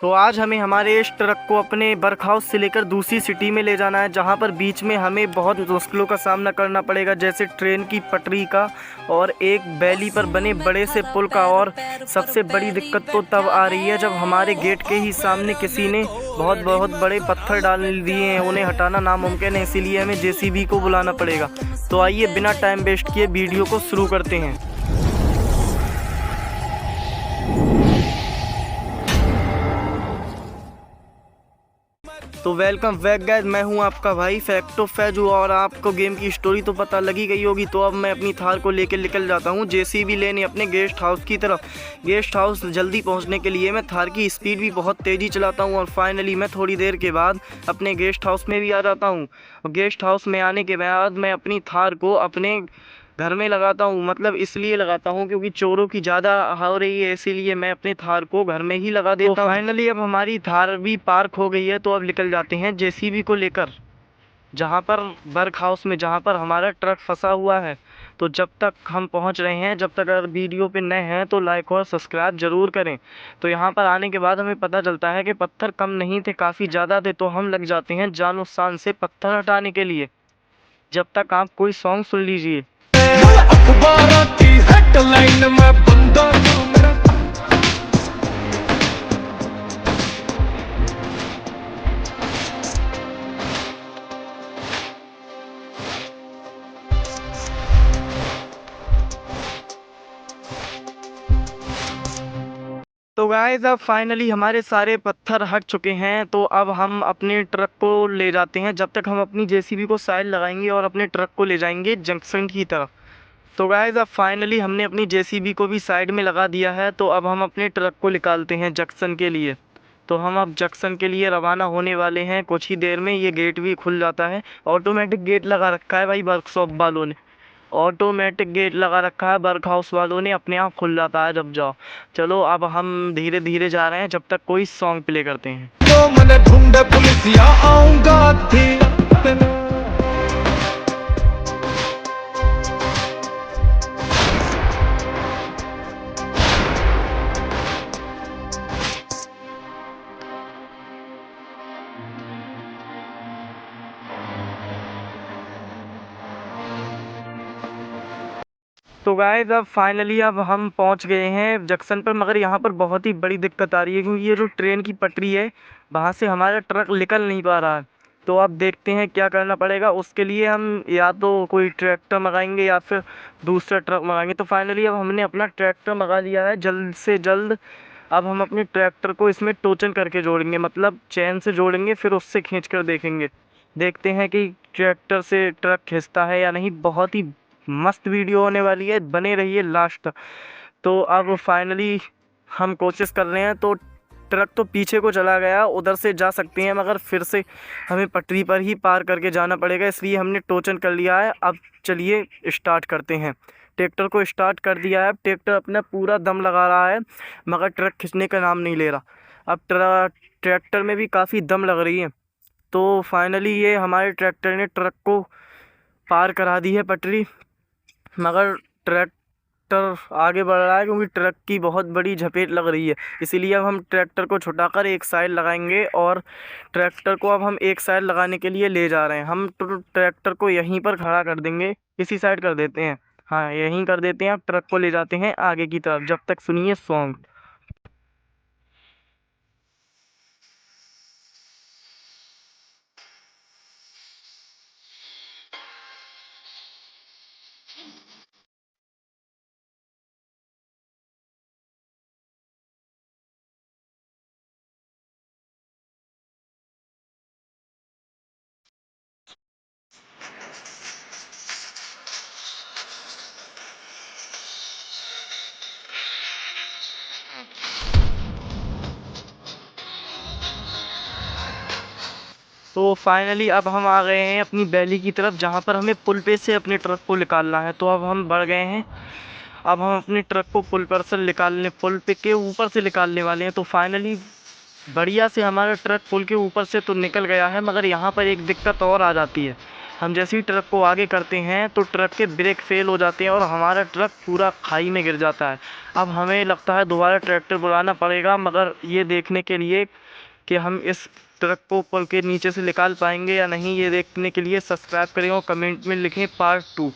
तो आज हमें हमारे इस ट्रक को अपने वर्क हाउस से लेकर दूसरी सिटी में ले जाना है, जहां पर बीच में हमें बहुत मुश्किलों का सामना करना पड़ेगा, जैसे ट्रेन की पटरी का और एक वैली पर बने बड़े से पुल का। और सबसे बड़ी दिक्कत तो तब आ रही है जब हमारे गेट के ही सामने किसी ने बहुत बहुत बड़े पत्थर डाल दिए हैं। उन्हें हटाना नामुमकिन है, इसीलिए हमें जेसीबी को बुलाना पड़ेगा। तो आइए बिना टाइम वेस्ट किए वीडियो को शुरू करते हैं। तो वेलकम बैक गाइस, मैं हूं आपका भाई फैक्टो फैजू। और आपको गेम की स्टोरी तो पता लगी गई होगी। तो अब मैं अपनी थार को लेकर निकल जाता हूं जेसीबी लेने अपने गेस्ट हाउस की तरफ। गेस्ट हाउस जल्दी पहुंचने के लिए मैं थार की स्पीड भी बहुत तेज़ी चलाता हूं और फाइनली मैं थोड़ी देर के बाद अपने गेस्ट हाउस में भी आ जाता हूं। गेस्ट हाउस में आने के बाद मैं अपनी थार को अपने घर में लगाता हूँ। मतलब इसलिए लगाता हूँ क्योंकि चोरों की ज़्यादा हो रही है, इसीलिए मैं अपने थार को घर में ही लगा देता हूँ। फाइनली अब हमारी थार भी पार्क हो गई है, तो अब निकल जाते हैं जेसीबी को लेकर जहाँ पर वर्क हाउस में, जहाँ पर हमारा ट्रक फंसा हुआ है। तो जब तक हम पहुँच रहे हैं, जब तक अगर वीडियो पे नए हैं तो लाइक और सब्सक्राइब ज़रूर करें। तो यहाँ पर आने के बाद हमें पता चलता है कि पत्थर कम नहीं थे, काफ़ी ज़्यादा थे। तो हम लग जाते हैं जानो शान से पत्थर हटाने के लिए। जब तक आप कोई सॉन्ग सुन लीजिए। अखबारों की हेडलाइन में बंदा जो मेरा। तो गाइस अब फाइनली हमारे सारे पत्थर हट चुके हैं। तो अब हम अपने ट्रक को ले जाते हैं, जब तक हम अपनी जेसीबी को साइड लगाएंगे और अपने ट्रक को ले जाएंगे जंक्शन की तरफ। तो गाइस अब फाइनली हमने अपनी जेसीबी को भी साइड में लगा दिया है। तो अब हम अपने ट्रक को निकालते हैं जंक्शन के लिए। तो हम अब जंक्शन के लिए रवाना होने वाले हैं। कुछ ही देर में ये गेट भी खुल जाता है। ऑटोमेटिक गेट लगा रखा है भाई वर्कशॉप वालों ने। ऑटोमेटिक गेट लगा रखा है वर्क हाउस वालों ने, अपने आप खुल जाता है जब जाओ। चलो अब हम धीरे धीरे जा रहे हैं, जब तक कोई सॉन्ग प्ले करते हैं। तो मैंने ढूंढे पुलिसिया आऊंगा थी। तो गाइस अब फाइनली अब हम पहुंच गए हैं जंक्शन पर, मगर यहाँ पर बहुत ही बड़ी दिक्कत आ रही है क्योंकि ये जो ट्रेन की पटरी है वहाँ से हमारा ट्रक निकल नहीं पा रहा है। तो अब देखते हैं क्या करना पड़ेगा। उसके लिए हम या तो कोई ट्रैक्टर मंगाएंगे या फिर दूसरा ट्रक मंगाएंगे। तो फाइनली अब हमने अपना ट्रैक्टर मंगा लिया है जल्द से जल्द। अब हम अपने ट्रैक्टर को इसमें टोचन करके जोड़ेंगे, मतलब चैन से जोड़ेंगे, फिर उससे खींच कर देखेंगे। देखते हैं कि ट्रैक्टर से ट्रक खिंचता है या नहीं। बहुत ही मस्त वीडियो होने वाली है, बने रहिए लास्ट तक। तो अब फाइनली हम कोशिश कर रहे हैं। तो ट्रक तो पीछे को चला गया, उधर से जा सकते हैं मगर फिर से हमें पटरी पर ही पार करके जाना पड़ेगा, इसलिए हमने टोचन कर लिया है। अब चलिए स्टार्ट करते हैं। ट्रैक्टर को स्टार्ट कर दिया है। अब ट्रैक्टर अपना पूरा दम लगा रहा है मगर ट्रक खींचने का नाम नहीं ले रहा। अब ट्रैक्टर में भी काफ़ी दम लग रही है। तो फाइनली ये हमारे ट्रैक्टर ने ट्रक को पार करा दी है पटरी, मगर ट्रैक्टर आगे बढ़ रहा है क्योंकि ट्रक की बहुत बड़ी झपेट लग रही है। इसीलिए अब हम ट्रैक्टर को छुटाकर एक साइड लगाएंगे और ट्रैक्टर को अब हम एक साइड लगाने के लिए ले जा रहे हैं। हम ट्रैक्टर को यहीं पर खड़ा कर देंगे, इसी साइड कर देते हैं। हाँ यहीं कर देते हैं। अब ट्रक को ले जाते हैं आगे की तरफ, जब तक सुनिए सॉन्ग। तो फाइनली अब हम आ गए हैं अपनी वैली की तरफ, जहाँ पर हमें पुल पे से अपने ट्रक को निकालना है। तो अब हम बढ़ गए हैं। अब हम अपने ट्रक को पुल पर से निकालने, पुल पे के ऊपर से निकालने वाले हैं। तो फाइनली बढ़िया से हमारा ट्रक पुल के ऊपर से तो निकल गया है, मगर यहाँ पर एक दिक्कत और आ जाती है। हम जैसे ही ट्रक को आगे करते हैं तो ट्रक के ब्रेक फेल हो जाते हैं और हमारा ट्रक पूरा खाई में गिर जाता है। अब हमें लगता है दोबारा ट्रैक्टर बुलाना पड़ेगा, मगर ये देखने के लिए कि हम इस ट्रक को पुल के नीचे से निकाल पाएंगे या नहीं, ये देखने के लिए सब्सक्राइब करें और कमेंट में लिखें पार्ट 2।